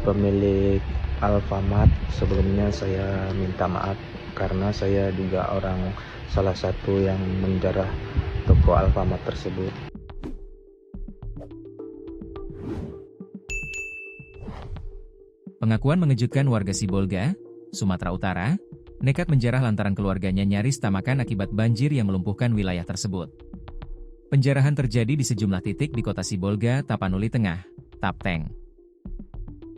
pemilik Alfamart, sebelumnya saya minta maaf karena saya juga salah satu yang menjarah toko Alfamart tersebut. Pengakuan mengejutkan warga Sibolga, Sumatera Utara, nekat menjarah lantaran keluarganya nyaris tak makan akibat banjir yang melumpuhkan wilayah tersebut. Penjarahan terjadi di sejumlah titik di kota Sibolga, Tapanuli Tengah, Tapteng.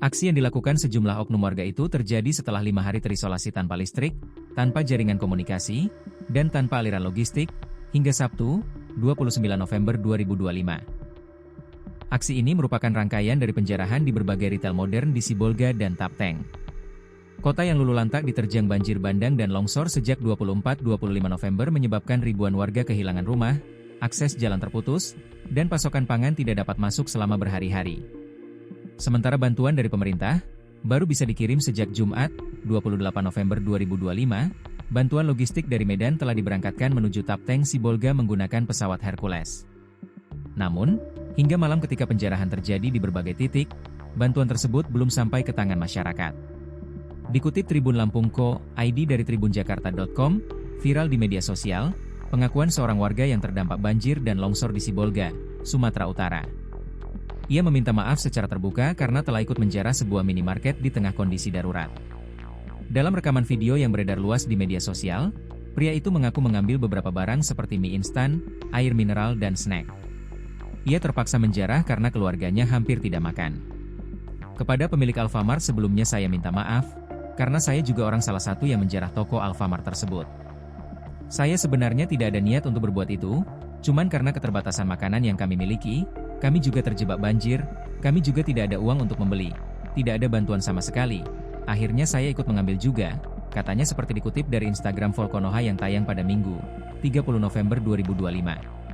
Aksi yang dilakukan sejumlah oknum warga itu terjadi setelah 5 hari terisolasi tanpa listrik, tanpa jaringan komunikasi, dan tanpa aliran logistik, hingga Sabtu, 29 November 2025. Aksi ini merupakan rangkaian dari penjarahan di berbagai retail modern di Sibolga dan Tapteng. Kota yang lululantak diterjang banjir bandang dan longsor sejak 24-25 November menyebabkan ribuan warga kehilangan rumah, akses jalan terputus, dan pasokan pangan tidak dapat masuk selama berhari-hari. Sementara bantuan dari pemerintah baru bisa dikirim sejak Jumat, 28 November 2025, bantuan logistik dari Medan telah diberangkatkan menuju Tapteng Sibolga menggunakan pesawat Hercules. Namun, hingga malam ketika penjarahan terjadi di berbagai titik, bantuan tersebut belum sampai ke tangan masyarakat. Dikutip Tribun Lampung.co.id dari tribunjakarta.com, viral di media sosial, pengakuan seorang warga yang terdampak banjir dan longsor di Sibolga, Sumatera Utara. Ia meminta maaf secara terbuka karena telah ikut menjarah sebuah minimarket di tengah kondisi darurat. Dalam rekaman video yang beredar luas di media sosial, pria itu mengaku mengambil beberapa barang seperti mie instan, air mineral dan snack. Ia terpaksa menjarah karena keluarganya hampir tidak makan. Kepada pemilik Alfamart sebelumnya saya minta maaf, karena saya juga salah satu yang menjarah toko Alfamart tersebut. Saya sebenarnya tidak ada niat untuk berbuat itu, cuman karena keterbatasan makanan yang kami miliki, kami juga terjebak banjir, kami juga tidak ada uang untuk membeli, tidak ada bantuan sama sekali. Akhirnya saya ikut mengambil juga, katanya seperti dikutip dari Instagram Volkonoha yang tayang pada Minggu, 30 November 2025.